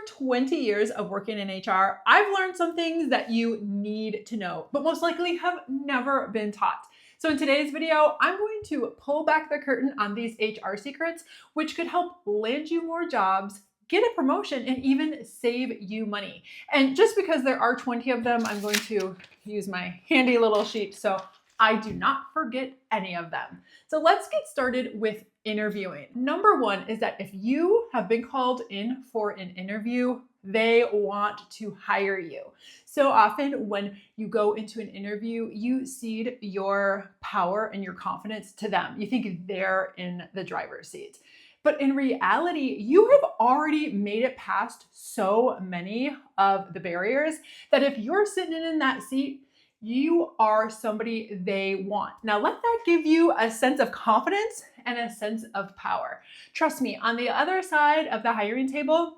20 years of working in HR, I've learned some things that you need to know, but most likely have never been taught. So in today's video, I'm going to pull back the curtain on these HR secrets, which could help land you more jobs, get a promotion, and even save you money. And just because there are 20 of them, I'm going to use my handy little sheet so I do not forget any of them. So let's get started with interviewing. Number one is that if you have been called in for an interview, they want to hire you. So often when you go into an interview, you cede your power and your confidence to them. You think they're in the driver's seat. But in reality, you have already made it past so many of the barriers that if you're sitting in that seat, you are somebody they want. Now, let that give you a sense of confidence and a sense of power. Trust me, on the other side of the hiring table,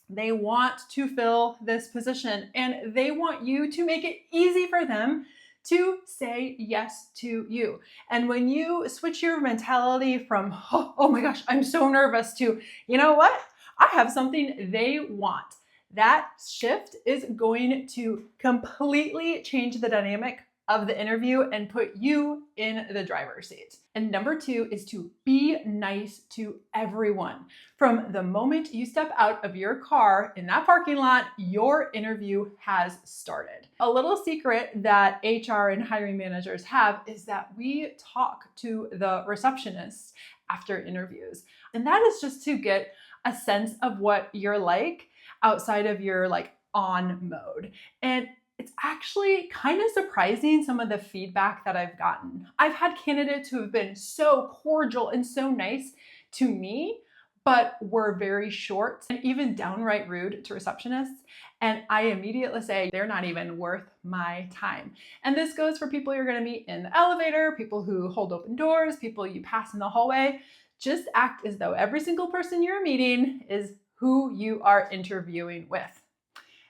they want to fill this position and they want you to make it easy for them to say yes to you. And when you switch your mentality from, oh my gosh, I'm so nervous, to, you know what? I have something they want. That shift is going to completely change the dynamic of the interview and put you in the driver's seat. And number two is to be nice to everyone. From the moment you step out of your car in that parking lot, your interview has started. A little secret that HR and hiring managers have is that we talk to the receptionists after interviews. And that is just to get a sense of what you're like outside of your on mode. And it's actually kind of surprising some of the feedback that I've gotten. I've had candidates who have been so cordial and so nice to me, but were very short and even downright rude to receptionists. And I immediately say, they're not even worth my time. And this goes for people you're going to meet in the elevator, people who hold open doors, people you pass in the hallway. Just act as though every single person you're meeting is who you are interviewing with.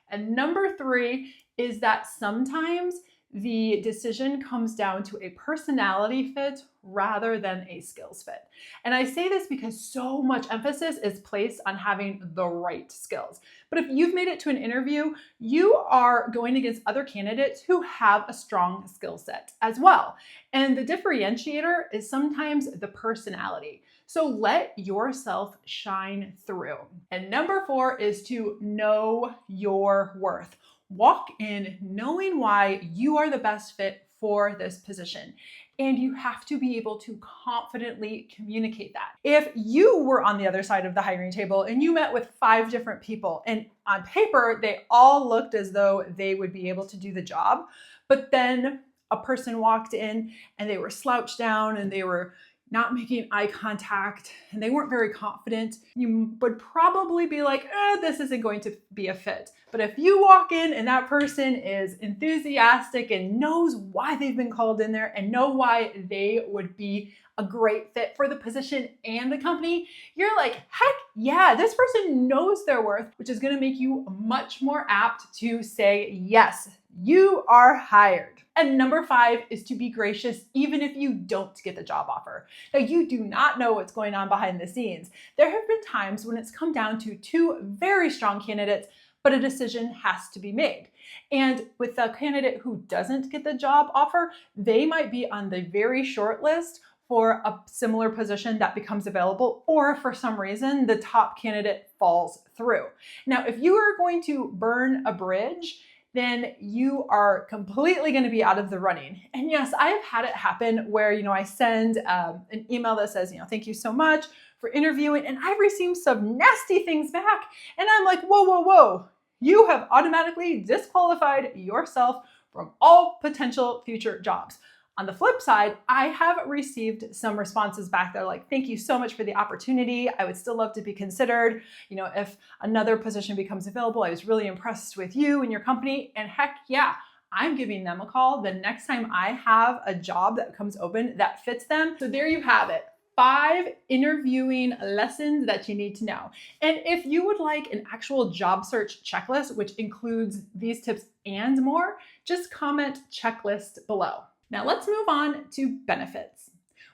And number three is that sometimes the decision comes down to a personality fit rather than a skills fit. And I say this because so much emphasis is placed on having the right skills. But if you've made it to an interview, you are going against other candidates who have a strong skill set as well. And the differentiator is sometimes the personality. So let yourself shine through. And number four is to know your worth. Walk in knowing why you are the best fit for this position. And you have to be able to confidently communicate that. If you were on the other side of the hiring table and you met with 5 different people and on paper, they all looked as though they would be able to do the job, but then a person walked in and they were slouched down and they were not making eye contact, and they weren't very confident, you would probably be like, this isn't going to be a fit. But if you walk in and that person is enthusiastic and knows why they've been called in there and know why they would be a great fit for the position and the company, you're like, heck yeah, this person knows their worth, which is going to make you much more apt to say, yes, you are hired. And number 5 is to be gracious even if you don't get the job offer. Now, you do not know what's going on behind the scenes. There have been times when it's come down to 2 very strong candidates, but a decision has to be made. And with the candidate who doesn't get the job offer, they might be on the very short list for a similar position that becomes available, or for some reason, the top candidate falls through. Now, if you are going to burn a bridge, then you are completely going to be out of the running. And yes, I have had it happen where, I send an email that says, thank you so much for interviewing, and I've received some nasty things back. And I'm like, whoa. You have automatically disqualified yourself from all potential future jobs. On the flip side, I have received some responses back that are like, thank you so much for the opportunity. I would still love to be considered. If another position becomes available, I was really impressed with you and your company. And heck yeah, I'm giving them a call the next time I have a job that comes open that fits them. So there you have it. 5 interviewing lessons that you need to know. And if you would like an actual job search checklist, which includes these tips and more, just comment checklist below. Now let's move on to benefits.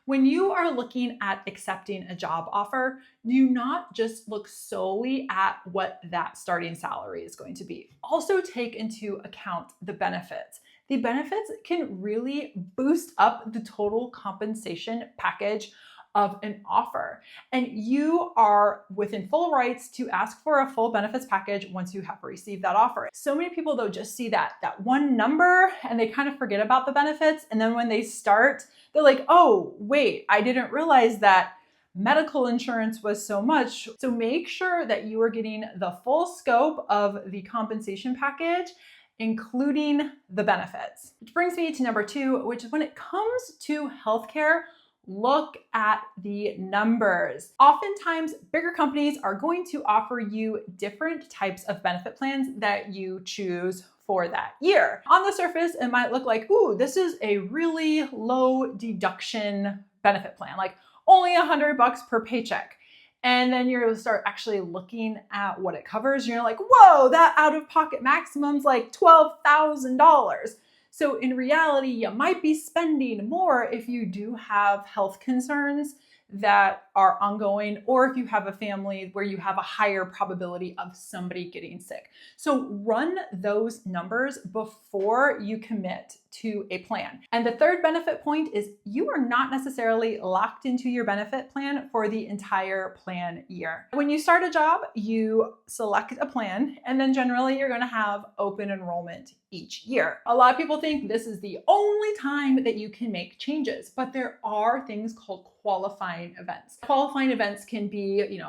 When you are looking at accepting a job offer, do not just look solely at what that starting salary is going to be. Also take into account the benefits. The benefits can really boost up the total compensation package of an offer. And you are within full rights to ask for a full benefits package once you have received that offer. So many people though just see that one number and they kind of forget about the benefits. And then when they start, they're like, oh, wait, I didn't realize that medical insurance was so much. So make sure that you are getting the full scope of the compensation package, including the benefits. Which brings me to number 2, which is when it comes to healthcare, look at the numbers. Oftentimes, bigger companies are going to offer you different types of benefit plans that you choose for that year. On the surface, it might look like, ooh, this is a really low deduction benefit plan, like only $100 per paycheck. And then you're going to start actually looking at what it covers. You're like, whoa, that out-of-pocket maximum's like $12,000. So in reality, you might be spending more if you do have health concerns that are ongoing, or if you have a family where you have a higher probability of somebody getting sick. So run those numbers before you commit to a plan. And the third benefit point is you are not necessarily locked into your benefit plan for the entire plan year. When you start a job, you select a plan, and then generally you're going to have open enrollment each year. A lot of people think this is the only time that you can make changes, but there are things called qualifying events. Qualifying events can be,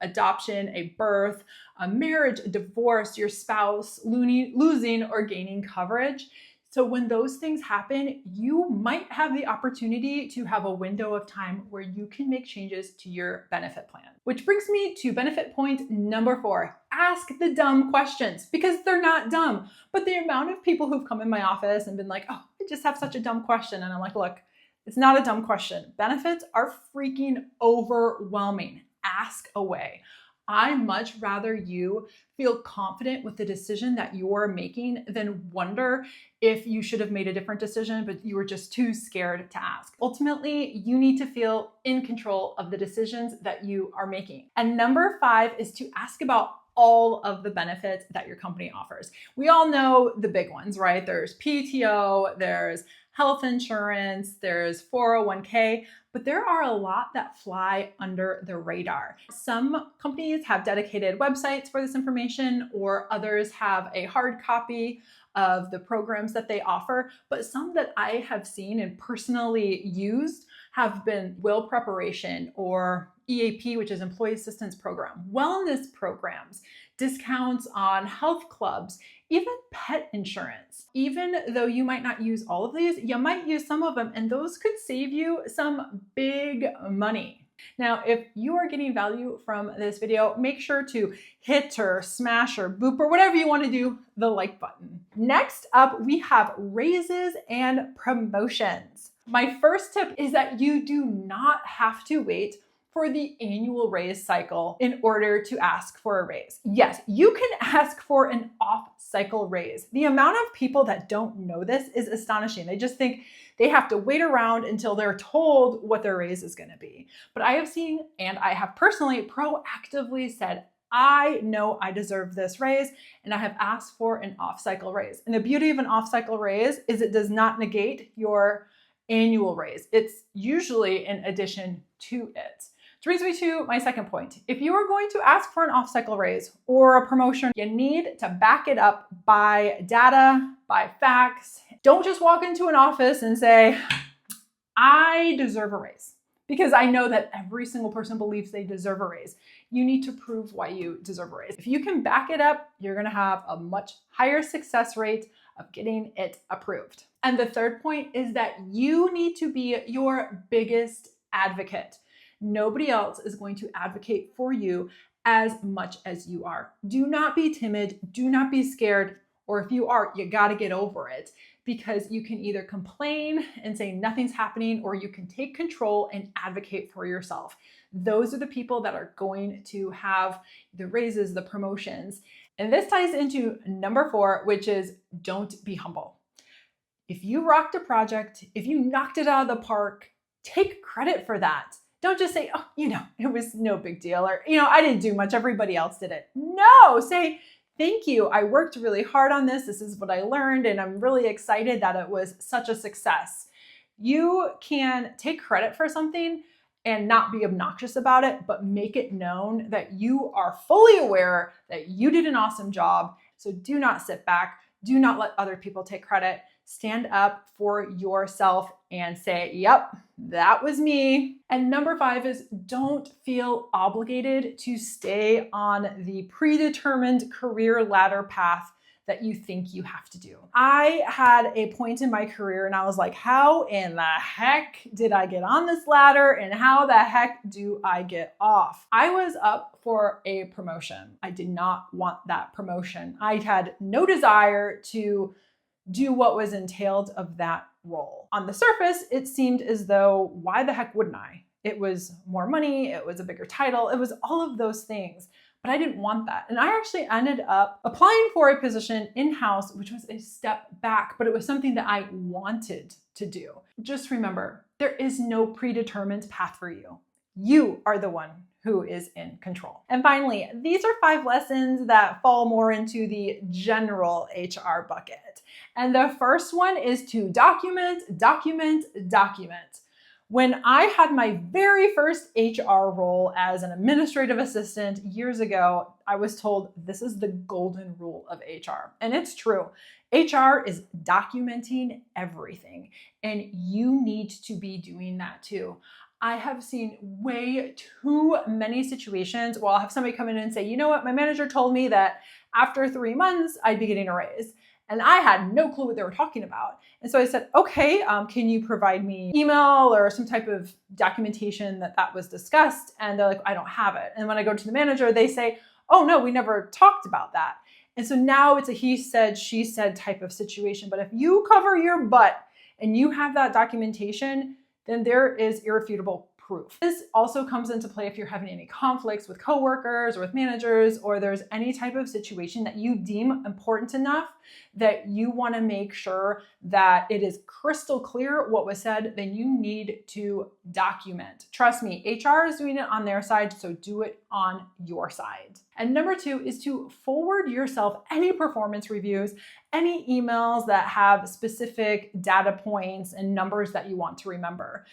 adoption, a birth, a marriage, a divorce, your spouse losing or gaining coverage. So when those things happen, you might have the opportunity to have a window of time where you can make changes to your benefit plan. Which brings me to benefit point number 4. Ask the dumb questions, because they're not dumb. But the amount of people who've come in my office and been like, oh, I just have such a dumb question. And I'm like, look, it's not a dumb question. Benefits are freaking overwhelming. Ask away. I much rather you feel confident with the decision that you're making than wonder if you should have made a different decision, but you were just too scared to ask. Ultimately, you need to feel in control of the decisions that you are making. And number 5 is to ask about all of the benefits that your company offers. We all know the big ones, right? There's PTO, there's health insurance, there's 401k, but there are a lot that fly under the radar. Some companies have dedicated websites for this information, or others have a hard copy of the programs that they offer. But some that I have seen and personally used have been will preparation, or EAP, which is Employee Assistance Program, wellness programs, discounts on health clubs, even pet insurance. Even though you might not use all of these, you might use some of them, and those could save you some big money. Now, if you are getting value from this video, make sure to hit or smash or boop or whatever you want to do the like button. Next up, we have raises and promotions. My first tip is that you do not have to wait for the annual raise cycle in order to ask for a raise. Yes, you can ask for an off-cycle raise. The amount of people that don't know this is astonishing. They just think they have to wait around until they're told what their raise is going to be. But I have seen, and I have personally proactively said, I know I deserve this raise, and I have asked for an off-cycle raise. And the beauty of an off-cycle raise is it does not negate your annual raise. It's usually in addition to it. Which brings me to my second point. If you are going to ask for an off-cycle raise or a promotion, you need to back it up by data, by facts. Don't just walk into an office and say, I deserve a raise, because I know that every single person believes they deserve a raise. You need to prove why you deserve a raise. If you can back it up, you're going to have a much higher success rate of getting it approved. And the third point is that you need to be your biggest advocate. Nobody else is going to advocate for you as much as you are. Do not be timid. Do not be scared. Or if you are, you got to get over it, because you can either complain and say nothing's happening, or you can take control and advocate for yourself. Those are the people that are going to have the raises, the promotions. And this ties into number 4, which is don't be humble. If you rocked a project, if you knocked it out of the park, take credit for that. Don't just say, oh, it was no big deal, or, I didn't do much, everybody else did it. No, say, thank you. I worked really hard on this. This is what I learned, and I'm really excited that it was such a success. You can take credit for something and not be obnoxious about it, but make it known that you are fully aware that you did an awesome job. So do not sit back. Do not let other people take credit. Stand up for yourself and say, yep, that was me. And number 5 is don't feel obligated to stay on the predetermined career ladder path that you think you have to do. I had a point in my career and I was like, how in the heck did I get on this ladder and how the heck do I get off? I was up for a promotion. I did not want that promotion. I had no desire to do what was entailed of that role. On the surface, it seemed as though, why the heck wouldn't I? It was more money, it was a bigger title, it was all of those things. But I didn't want that. And I actually ended up applying for a position in-house, which was a step back, but it was something that I wanted to do. Just remember, there is no predetermined path for you. You are the one who is in control. And finally, these are 5 lessons that fall more into the general HR bucket. And the first one is to document, document, document. When I had my very first HR role as an administrative assistant years ago, I was told this is the golden rule of HR. And it's true. HR is documenting everything, and you need to be doing that too. I have seen way too many situations where I'll have somebody come in and say, you know what, my manager told me that after 3 months, I'd be getting a raise. And I had no clue what they were talking about. And so I said, okay, can you provide me email or some type of documentation that was discussed? And they're like, I don't have it. And when I go to the manager, they say, oh no, we never talked about that. And so now it's a he said, she said type of situation. But if you cover your butt and you have that documentation, then there is irrefutable proof. This also comes into play if you're having any conflicts with coworkers or with managers, or there's any type of situation that you deem important enough that you want to make sure that it is crystal clear what was said, then you need to document. Trust me, HR is doing it on their side, so do it on your side. And number 2 is to forward yourself any performance reviews, any emails that have specific data points and numbers that you want to remember.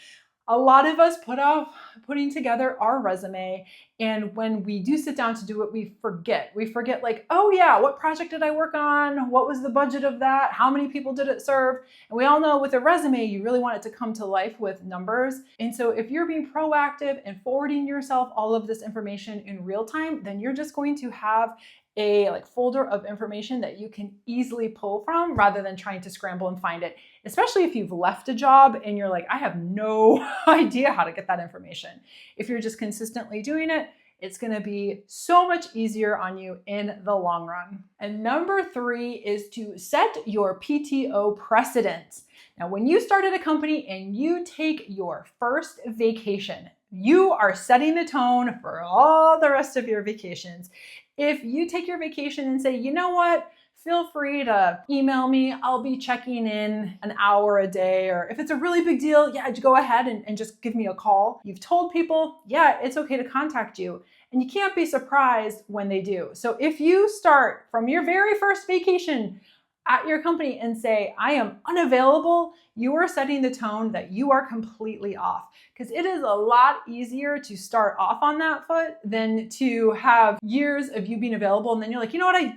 A lot of us put off putting together our resume, and when we do sit down to do it, we forget. We forget like, oh yeah, what project did I work on? What was the budget of that? How many people did it serve? And we all know with a resume, you really want it to come to life with numbers. And so if you're being proactive and forwarding yourself all of this information in real time, then you're just going to have a folder of information that you can easily pull from rather than trying to scramble and find it, especially if you've left a job and you're like, I have no idea how to get that information. If you're just consistently doing it, it's going to be so much easier on you in the long run. And number 3 is to set your PTO precedent. Now, when you start at a company and you take your first vacation, you are setting the tone for all the rest of your vacations. If you take your vacation and say, you know what, feel free to email me. I'll be checking in an hour a day. Or if it's a really big deal, yeah, go ahead and just give me a call. You've told people, yeah, it's okay to contact you. And you can't be surprised when they do. So if you start from your very first vacation at your company and say, I am unavailable, you are setting the tone that you are completely off. Because it is a lot easier to start off on that foot than to have years of you being available. And then you're like, you know what, I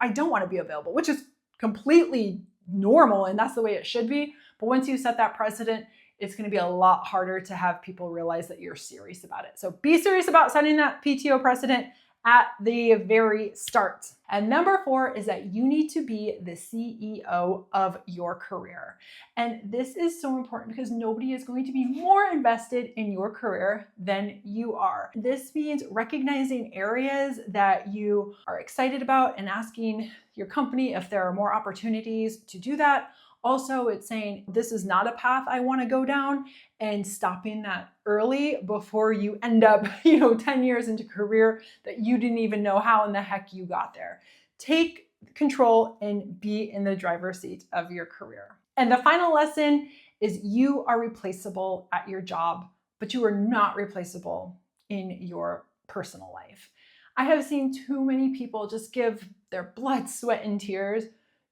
don't want to be available, which is completely normal. And that's the way it should be. But once you set that precedent, it's going to be a lot harder to have people realize that you're serious about it. So be serious about setting that PTO precedent at the very start. And number 4 is that you need to be the CEO of your career. And this is so important because nobody is going to be more invested in your career than you are. This means recognizing areas that you are excited about and asking your company if there are more opportunities to do that. Also, it's saying, this is not a path I want to go down, and stopping that early before you end up, 10 years into career that you didn't even know how in the heck you got there. Take control and be in the driver's seat of your career. And the final lesson is you are replaceable at your job, but you are not replaceable in your personal life. I have seen too many people just give their blood, sweat, and tears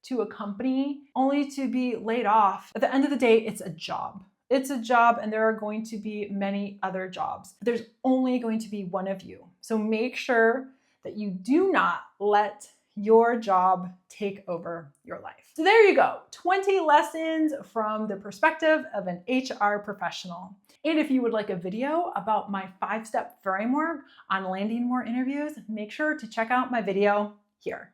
to a company only to be laid off. At the end of the day, it's a job. It's a job, and there are going to be many other jobs. There's only going to be one of you. So make sure that you do not let your job take over your life. So there you go, 20 lessons from the perspective of an HR professional. And if you would like a video about my 5-step framework on landing more interviews, make sure to check out my video here.